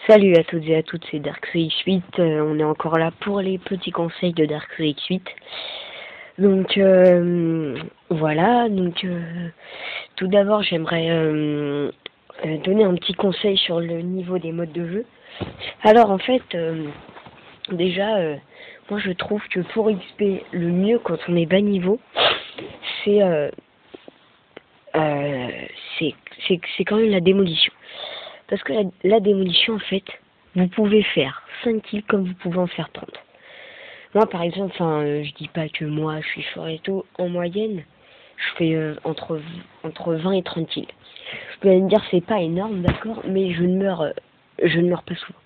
Salut à toutes et à toutes, c'est DarkSoX8. On est encore là pour les petits conseils de DarkSoX8. Donc voilà, tout d'abord j'aimerais donner un petit conseil sur le niveau des modes de jeu. Alors en fait, déjà, moi je trouve que pour XP, le mieux quand on est bas niveau, c'est c'est quand même la démolition. Parce que la démolition, en fait, vous pouvez faire 5 kills comme vous pouvez en faire 30. Moi, par exemple, je dis pas que moi, je suis fort et tout. En moyenne, je fais entre 20 et 30 kills. Vous allez me dire, c'est pas énorme, d'accord, mais je ne meurs pas souvent.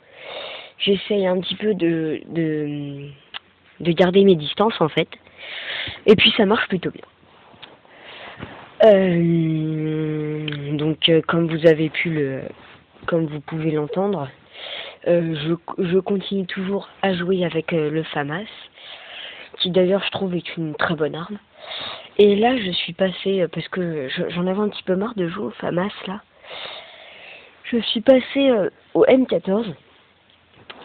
J'essaye un petit peu de garder mes distances, en fait. Et puis, ça marche plutôt bien. Comme vous pouvez l'entendre, je continue toujours à jouer avec le FAMAS, qui d'ailleurs je trouve est une très bonne arme. Et là je suis passé, parce que j'en avais un petit peu marre de jouer au FAMAS là, je suis passé au M14,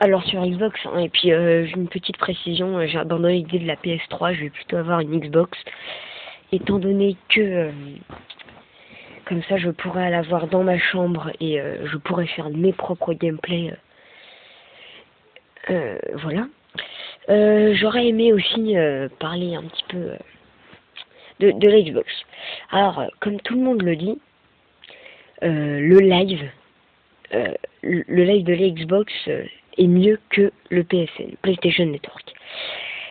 alors sur Xbox, hein, et puis j'ai une petite précision, j'ai abandonné l'idée de la PS3, je vais plutôt avoir une Xbox, étant donné que... comme ça, je pourrais l'avoir dans ma chambre et je pourrais faire mes propres gameplays. Voilà. J'aurais aimé aussi parler un petit peu de l'Xbox. Alors, comme tout le monde le dit, le live de l'Xbox est mieux que le PSN, PlayStation Network.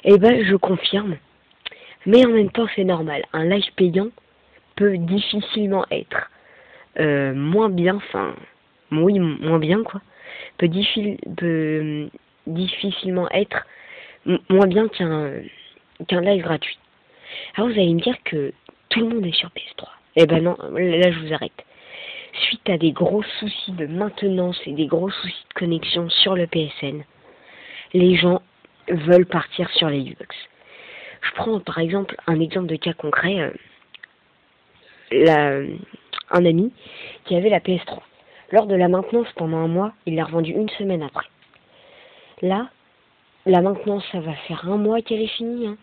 Et ben, je confirme. Mais en même temps, c'est normal. Un live payant peut difficilement être moins bien, moins bien quoi, peut difficilement être moins bien qu'un live gratuit. Alors vous allez me dire que tout le monde est sur PS3. Eh ben non, là je vous arrête. Suite à des gros soucis de maintenance et des gros soucis de connexion sur le PSN, les gens veulent partir sur les Xbox. Je prends par exemple un exemple de cas concret. Un ami qui avait la PS3. Lors de la maintenance pendant un mois, il l'a revendue une semaine après. Là, la maintenance, ça va faire un mois qu'elle est finie. Hein.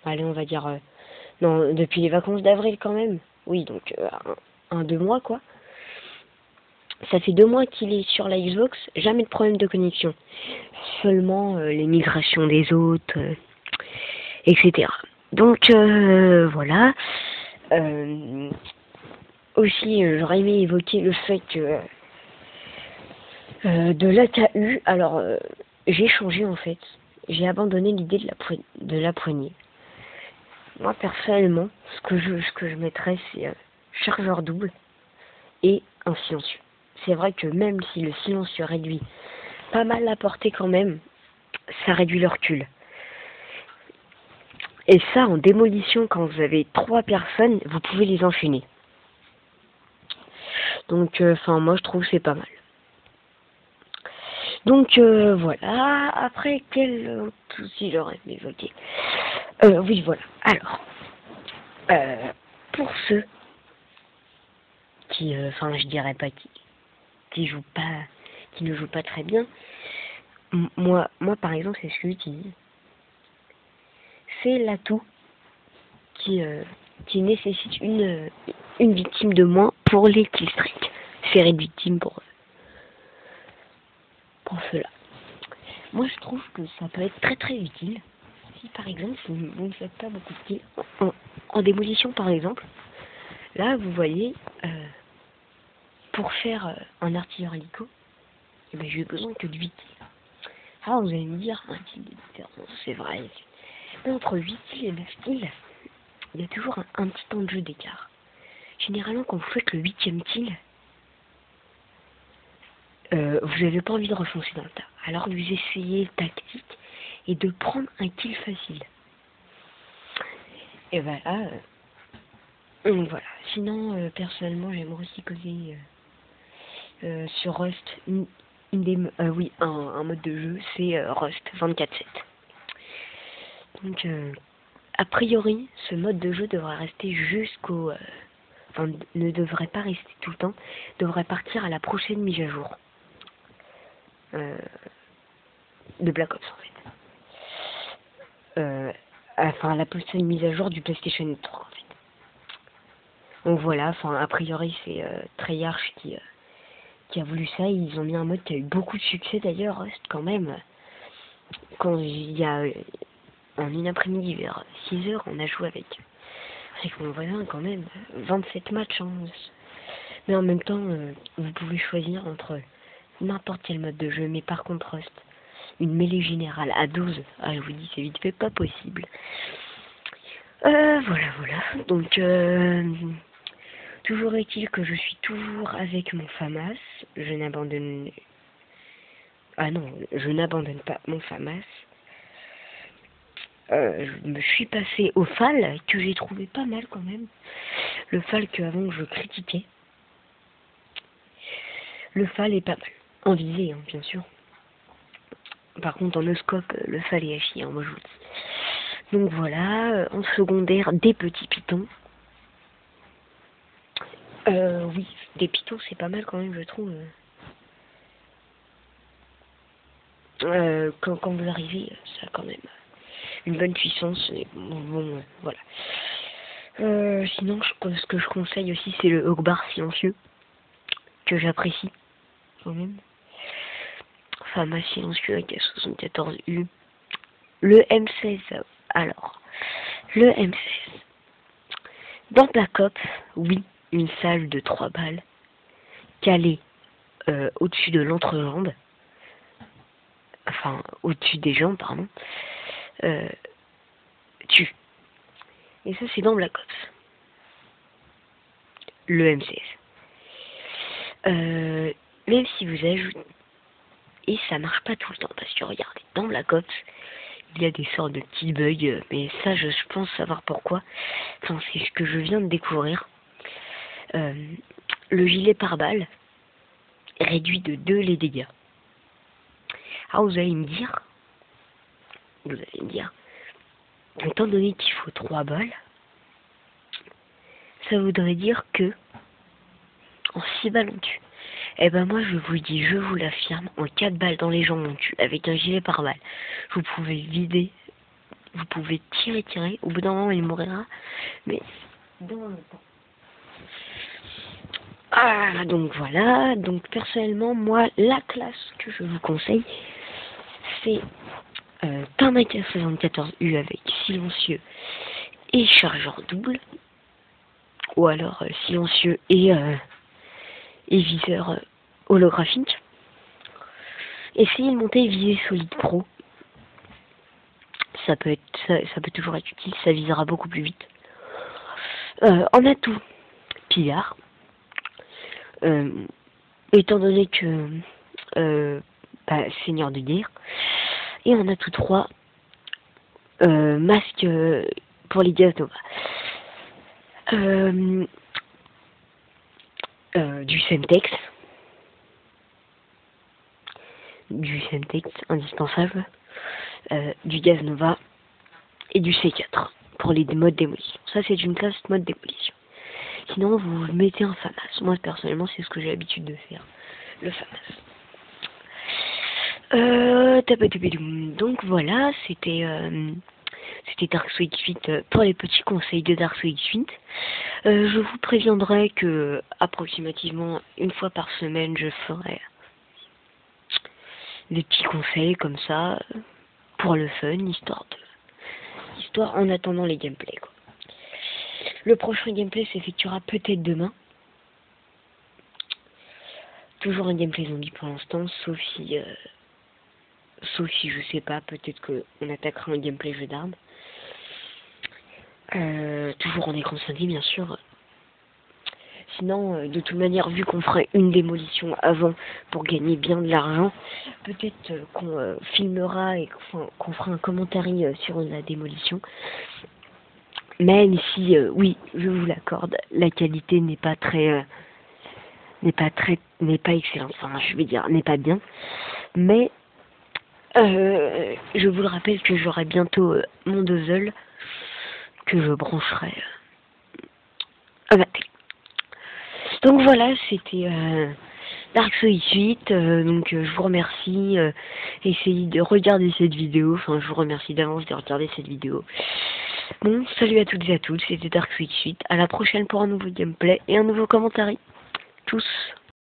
Allez, on va dire... non, depuis les vacances d'avril quand même. Oui, donc 2 mois quoi. Ça fait 2 mois qu'il est sur la Xbox, jamais de problème de connexion. Seulement les migrations des autres, etc. Donc voilà. Aussi, j'aurais aimé évoquer le fait que de l'AKU, alors j'ai changé en fait, j'ai abandonné l'idée de la poignée. Moi personnellement, ce que je mettrais c'est chargeur double et un silencieux. C'est vrai que même si le silencieux réduit pas mal la portée quand même, ça réduit le recul. Et ça en démolition, quand vous avez 3 personnes, vous pouvez les enchaîner. Donc moi je trouve que c'est pas mal. Donc voilà, après quel autre souci j'aurais évoqué. Oui voilà, alors pour ceux qui, je dirais pas qui jouent pas, qui ne jouent pas très bien, moi par exemple c'est ce que j'utilise. C'est l'atout qui nécessite une victime de moins pour les killstreaks. C'est réduit de victime pour cela. Moi je trouve que ça peut être très très utile si par exemple vous ne faites pas beaucoup de kills en démolition par exemple. Là vous voyez pour faire un artilleur hélico, eh ben, j'ai besoin que de 8 kills. Alors vous allez me dire un kill de différence, c'est vrai. Mais entre 8 kills et 9 kills, il y a toujours un petit temps de jeu d'écart. Généralement quand vous faites le 8e kill, vous n'avez pas envie de refoncer dans le tas. Alors vous essayez tactique et de prendre un kill facile. Et voilà. Voilà. Sinon, personnellement, j'aimerais aussi causer sur Rust. Un mode de jeu, c'est Rust 24/7. Donc, a priori, ce mode de jeu devrait rester ne devrait pas rester tout le temps, devrait partir à la prochaine mise à jour. de Black Ops en fait. Enfin, elle a posté une mise à jour du PlayStation 3 en fait. Donc voilà, enfin a priori c'est Treyarch qui a voulu ça. Ils ont mis un mode qui a eu beaucoup de succès d'ailleurs, quand même. Quand il y a en une après-midi vers 6 heures, on a joué avec mon voisin quand même, 27 matchs. Hein. Mais en même temps, vous pouvez choisir entre n'importe quel mode de jeu, mais par contre une mêlée générale à 12, ah je vous dis c'est vite fait pas possible. Voilà. Donc toujours est-il que je suis toujours avec mon FAMAS. Je n'abandonne pas mon FAMAS. Je me suis passé au FAL, que j'ai trouvé pas mal quand même. Le FAL qu'avant je critiquais. Le FAL est pas mal. En visée, hein, bien sûr. Par contre, en no-scope, le FAL est à chier, hein, moi je vous dis. Donc voilà, en secondaire, des petits pitons. Oui, des pitons, c'est pas mal quand même, je trouve. Quand vous arrivez, ça a quand même une bonne puissance. Et bon, voilà. Sinon, ce que je conseille aussi, c'est le Hawkbar silencieux, que j'apprécie quand même. FAMAS silencieux avec A74U. Le M16, alors, le M16. Dans Black Ops, oui, une salle de 3 balles, calée au-dessus de l'entrejambe, enfin, au-dessus des jambes, pardon, tue. Et ça, c'est dans Black Ops. Le M16. Même si vous ajoutez... Et ça marche pas tout le temps, parce que regardez, dans Black Ops, il y a des sortes de petits bugs, mais ça, je pense savoir pourquoi. Enfin, c'est ce que je viens de découvrir. Le gilet pare-balles réduit de 2 les dégâts. Ah, vous allez me dire, étant donné qu'il faut 3 balles, ça voudrait dire que en 6 balles on tue. Eh ben moi je vous dis, je vous l'affirme, en 4 balles dans les jambes on tue, avec un gilet pare-balles. Vous pouvez vider, vous pouvez tirer, au bout d'un moment il mourra, mais dans le temps. Ah, donc voilà, donc personnellement, moi, la classe que je vous conseille, c'est Thermite 74U avec silencieux et chargeur double, ou alors silencieux et viseur holographique. Essayez de monter visée solide pro. Ça peut toujours être utile, ça visera beaucoup plus vite. En atout, pillard. Étant donné que seigneur de guerre. Et en atout 3, masque pour les gaz Nova. Du Semtex. Indispensable. Du gaz Nova. Et du C4 pour les modes démolition. Ça, c'est une classe mode démolition. Sinon, vous mettez un FAMAS. Moi, personnellement, c'est ce que j'ai l'habitude de faire. Le FAMAS. Donc voilà, c'était Dark Souls 8 pour les petits conseils de Dark Souls 8. Je vous préviendrai que approximativement une fois par semaine, je ferai des petits conseils comme ça pour le fun, histoire en attendant les gameplays, quoi. Le prochain gameplay s'effectuera peut-être demain. Toujours un gameplay zombie pour l'instant, sauf si je sais pas, peut-être qu'on attaquera un gameplay jeu d'armes. Toujours en écran scindé, bien sûr. Sinon, de toute manière, vu qu'on ferait une démolition avant pour gagner bien de l'argent, peut-être qu'on filmera et qu'on fera un commentaire sur la démolition. Même si, oui, je vous l'accorde, la qualité n'est pas excellente. Enfin, je vais dire, n'est pas bien. Mais je vous le rappelle que j'aurai bientôt mon Dozzle que je brancherai à ma télé. Donc voilà, c'était Dark Souls 8, donc je vous remercie, essayez de regarder cette vidéo, enfin je vous remercie d'avance de regarder cette vidéo. Bon, salut à toutes et à tous, c'était Dark Souls 8, à la prochaine pour un nouveau gameplay et un nouveau commentaire. Tous.